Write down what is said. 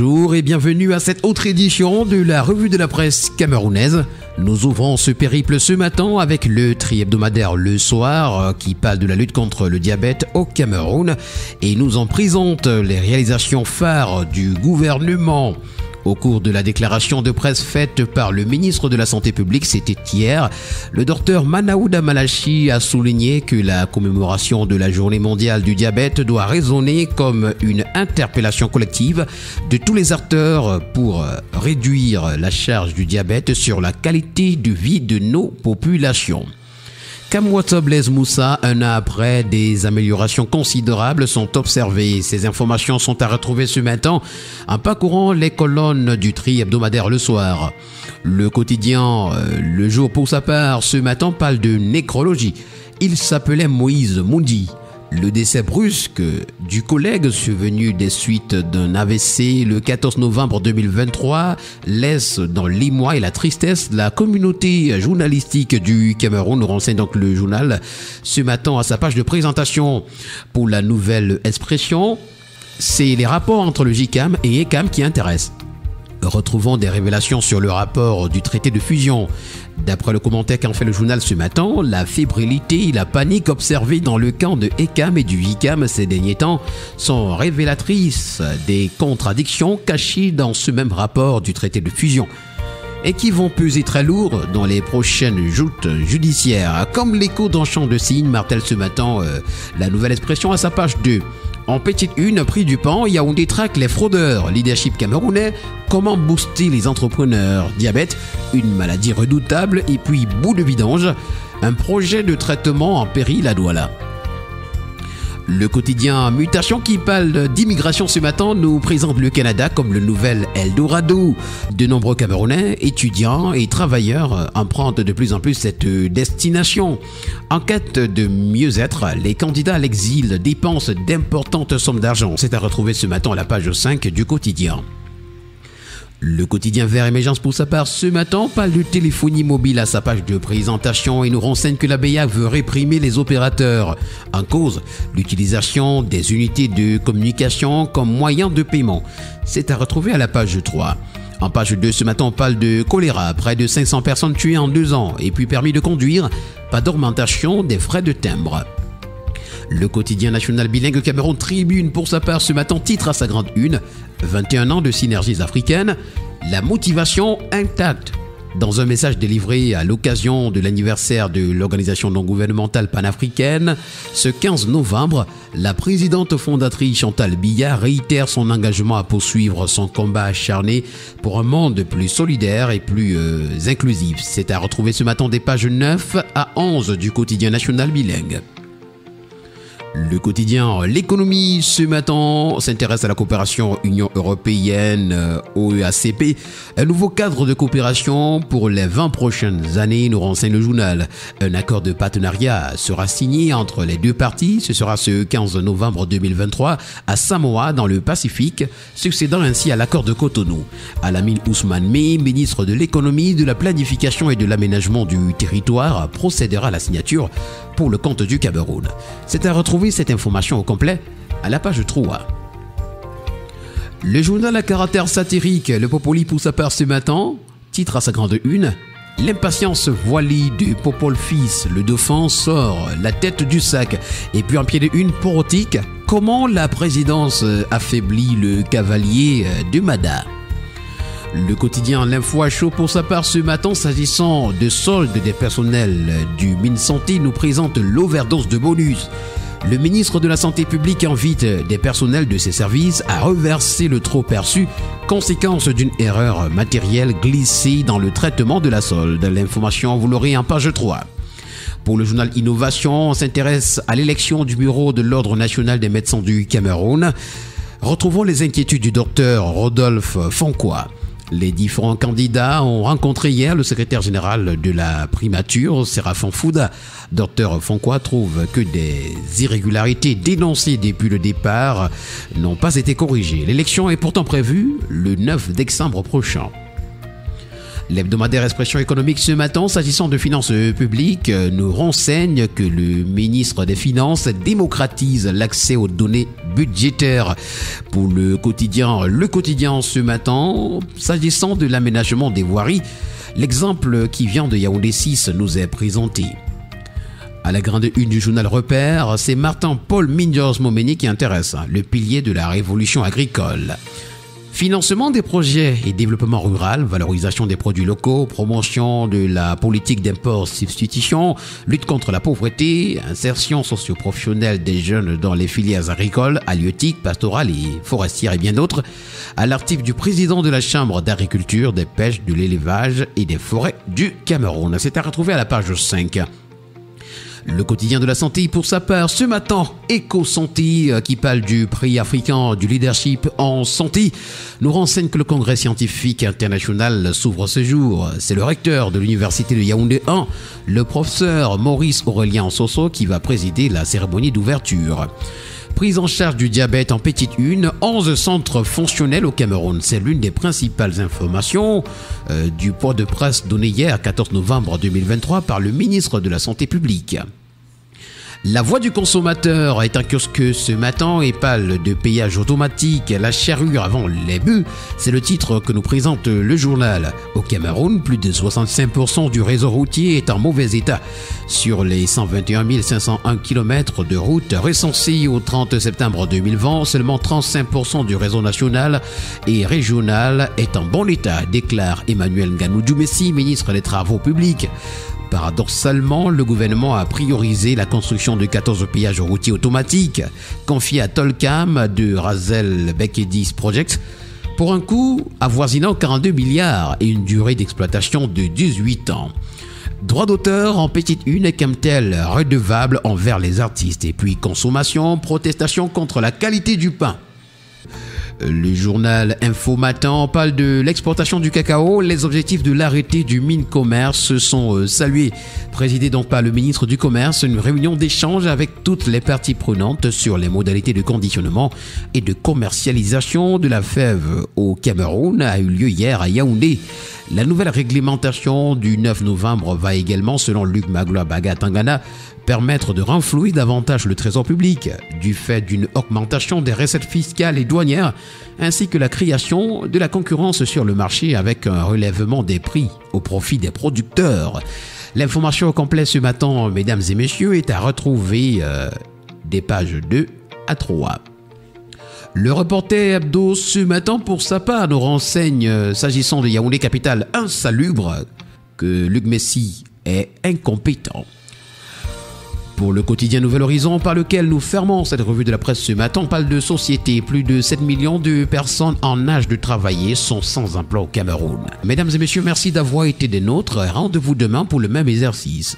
Bonjour et bienvenue à cette autre édition de la revue de la presse camerounaise. Nous ouvrons ce périple ce matin avec le tri-hebdomadaire Le Soir qui parle de la lutte contre le diabète au Cameroun et nous en présente les réalisations phares du gouvernement. Au cours de la déclaration de presse faite par le ministre de la Santé publique, c'était hier, le docteur Manaouda Malachi a souligné que la commémoration de la Journée mondiale du diabète doit résonner comme une interpellation collective de tous les acteurs pour réduire la charge du diabète sur la qualité de vie de nos populations. Kamwata Blaise Moussa, un an après, des améliorations considérables sont observées. Ces informations sont à retrouver ce matin en parcourant les colonnes du tri-hebdomadaire Le Soir. Le quotidien Le Jour pour sa part ce matin parle de nécrologie. Il s'appelait Moïse Moundi. Le décès brusque du collègue survenu des suites d'un AVC le 14 novembre 2023 laisse dans l'émoi et la tristesse la communauté journalistique du Cameroun, nous renseigne donc le journal ce matin à sa page de présentation. Pour la nouvelle expression, c'est les rapports entre le JICAM et ECAM qui intéressent. Retrouvons des révélations sur le rapport du traité de fusion. D'après le commentaire qu'en fait le journal ce matin, la fébrilité et la panique observées dans le camp de ECAM et du JICAM ces derniers temps sont révélatrices des contradictions cachées dans ce même rapport du traité de fusion et qui vont peser très lourd dans les prochaines joutes judiciaires. Comme l'écho d'un chant de cygne martèle ce matin la nouvelle expression à sa page 2. En petite une, prix du pain, Yaoundé traque les fraudeurs. Leadership camerounais, comment booster les entrepreneurs. Diabète, une maladie redoutable. Et puis, bout de vidange, un projet de traitement en péril à Douala. Le quotidien Mutation qui parle d'immigration ce matin nous présente le Canada comme le nouvel Eldorado. De nombreux Camerounais, étudiants et travailleurs empruntent de plus en plus cette destination. En quête de mieux-être, les candidats à l'exil dépensent d'importantes sommes d'argent. C'est à retrouver ce matin à la page 5 du quotidien. Le quotidien Vert Émergence pour sa part ce matin parle de téléphonie mobile à sa page de présentation et nous renseigne que la BEAC veut réprimer les opérateurs. En cause, l'utilisation des unités de communication comme moyen de paiement. C'est à retrouver à la page 3. En page 2 ce matin on parle de choléra, près de 500 personnes tuées en 2 ans et puis permis de conduire, pas d'augmentation des frais de timbre. Le quotidien national bilingue Cameroun Tribune pour sa part ce matin titre à sa grande une 21 ans de synergies africaines, la motivation intacte. Dans un message délivré à l'occasion de l'anniversaire de l'organisation non gouvernementale panafricaine, ce 15 novembre, la présidente fondatrice Chantal Biya réitère son engagement à poursuivre son combat acharné pour un monde plus solidaire et plus inclusif. C'est à retrouver ce matin des pages 9 à 11 du quotidien national bilingue. Le quotidien L'économie ce matin s'intéresse à la coopération Union européenne OEACP, un nouveau cadre de coopération pour les 20 prochaines années, nous renseigne le journal. Un accord de partenariat sera signé entre les deux parties, ce sera ce 15 novembre 2023 à Samoa dans le Pacifique, succédant ainsi à l'accord de Cotonou. Alamine Ousmane Mey, ministre de l'économie, de la planification et de l'aménagement du territoire, procédera à la signature pour le compte du Cameroun. C'est à retrouver cette information au complet à la page 3. Le journal à caractère satirique, Le Popoli pour sa part ce matin, titre à sa grande une, l'impatience voilée de Popol Fils, le dauphin sort la tête du sac. Et puis en pied de une politique, comment la présidence affaiblit le cavalier de Mada. Le quotidien L'Info à chaud pour sa part ce matin, s'agissant de solde des personnels du MinSanté, nous présente l'overdose de bonus. Le ministre de la Santé publique invite des personnels de ses services à reverser le trop perçu, conséquence d'une erreur matérielle glissée dans le traitement de la solde. L'information, vous l'aurez en page 3. Pour le journal Innovation, on s'intéresse à l'élection du bureau de l'Ordre national des médecins du Cameroun. Retrouvons les inquiétudes du docteur Rodolphe Fonkois. Les différents candidats ont rencontré hier le secrétaire général de la primature, Séraphin Fouda. Dr Fonkois trouve que des irrégularités dénoncées depuis le départ n'ont pas été corrigées. L'élection est pourtant prévue le 9 décembre prochain. L'hebdomadaire Expression économique ce matin, s'agissant de finances publiques, nous renseigne que le ministre des Finances démocratise l'accès aux données budgétaire. Pour le quotidien ce matin, s'agissant de l'aménagement des voiries, l'exemple qui vient de Yaoundé 6 nous est présenté. À la grande une du journal Repère, c'est Martin-Paul Minjos-Momeni qui intéresse, le pilier de la révolution agricole. Financement des projets et développement rural, valorisation des produits locaux, promotion de la politique d'import-substitution, lutte contre la pauvreté, insertion socio-professionnelle des jeunes dans les filières agricoles, halieutiques, pastorales et forestières et bien d'autres, à l'article du président de la Chambre d'agriculture, des pêches, de l'élevage et des forêts du Cameroun. C'est à retrouver à la page 5. Le quotidien de la santé pour sa part ce matin, Eco-Santé qui parle du prix africain du leadership en santé nous renseigne que le congrès scientifique international s'ouvre ce jour. C'est le recteur de l'université de Yaoundé 1, le professeur Maurice Aurélien Soso qui va présider la cérémonie d'ouverture. Prise en charge du diabète en petite une, 11 centres fonctionnels au Cameroun. C'est l'une des principales informations du point de presse donné hier, 14 novembre 2023, par le ministre de la Santé publique. La voix du consommateur est un kiosque ce matin et parle de payage automatique, la charrue avant les bœufs. C'est le titre que nous présente le journal. Au Cameroun, plus de 65% du réseau routier est en mauvais état. Sur les 121 501 km de route recensés au 30 septembre 2020, seulement 35% du réseau national et régional est en bon état, déclare Emmanuel Nganou-Djoumessi, ministre des Travaux publics. Paradoxalement, le gouvernement a priorisé la construction de 14 péages routiers automatiques confiés à Tolcam de Razel Bekedis Project pour un coût avoisinant 42 milliards et une durée d'exploitation de 18 ans. Droit d'auteur en petite une et comme-tel redevable envers les artistes et puis consommation, protestation contre la qualité du pain. Le journal Info Matin parle de l'exportation du cacao. Les objectifs de l'arrêté du Mines-Commerce sont salués. Présidé donc par le ministre du Commerce, une réunion d'échange avec toutes les parties prenantes sur les modalités de conditionnement et de commercialisation de la fève au Cameroun a eu lieu hier à Yaoundé. La nouvelle réglementation du 9 novembre va également, selon Luc Magloire Bagatangana, permettre de renflouer davantage le trésor public du fait d'une augmentation des recettes fiscales et douanières ainsi que la création de la concurrence sur le marché avec un relèvement des prix au profit des producteurs. L'information au complet ce matin, mesdames et messieurs, est à retrouver des pages 2 à 3. Le reporter hebdo ce matin pour sa part nous renseigne s'agissant de Yaoundé capitale insalubre que Luc Messi est incompétent. Pour le quotidien Nouvel Horizon par lequel nous fermons cette revue de la presse ce matin, on parle de société. Plus de 7 millions de personnes en âge de travailler sont sans emploi au Cameroun. Mesdames et messieurs, merci d'avoir été des nôtres. Rendez-vous demain pour le même exercice.